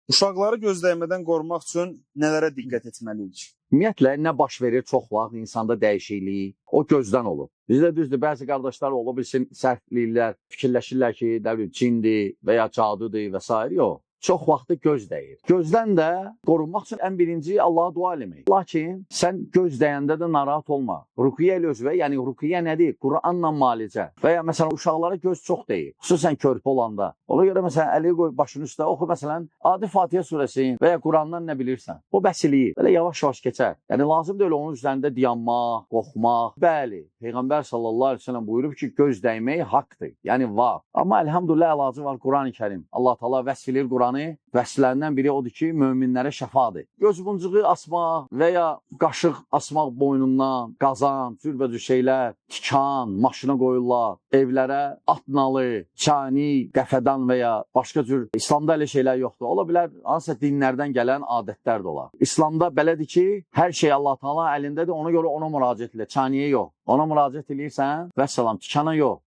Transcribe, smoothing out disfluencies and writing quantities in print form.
Uşaqları göz dəymədən qorumaq üçün nələrə diqqət etməliyik? Ümumiyyətlə, nə baş verir çox vaxt insanda dəyişiklik, o gözdən olur. Bizdə düzdür, bəzi qardaşlar olur, bilsin, səhvliyirlər, fikirləşirlər ki, cindir və ya cadudur və s. Yox. Çox vaxtı göz dəyir. Gözdən də qorunmaq üçün ən birinci Allaha dua eləmək. Lakin sən göz dəyəndə də narahat olma. Ruqiyyə ilə özvə, yəni ruqiyyə nədir? Quranla müalicə. Və ya məsələn uşaqlara göz çox deyir. Xüsusən körpə olanda. Ona görə məsələn əli qoy başının üstə oxu məsələn adi Fatihə surəsini və ya Qurandan nə bilirsən. O bəs eləyir. Belə yavaş-yavaş keçər. Yəni lazım deyil onun üzərində dayanmaq, qorxmaq. Bəli, Peyğəmbər sallallahu əleyhi və səlləm buyurub ki, göz dəymək haqqdır. Yəni var. Amma elhamdülillah əlacı var Qurani-Kərim. Allah Taala vəsf edir Quranı. Vəsflərindən biri odur ki, möminlərə şəfadır. Göz buncuğu asmaq və ya qaşıq asmaq boynundan, qazan, cürbəcür şeylər, tikan, maşına qoyurlar, evlərə at nalı, çani, qəfədan və ya başqa cür İslamda elə şeylər yoxdur. Ola bilər, hansısa dinlərdən gələn adətlər də olar. İslamda belədir ki, hər şey Allah Taala əlindədir, ona görə ona müraciət elə, çaniyə yox. Ona müraciət eləyirsən, vəssalam, tikana yox.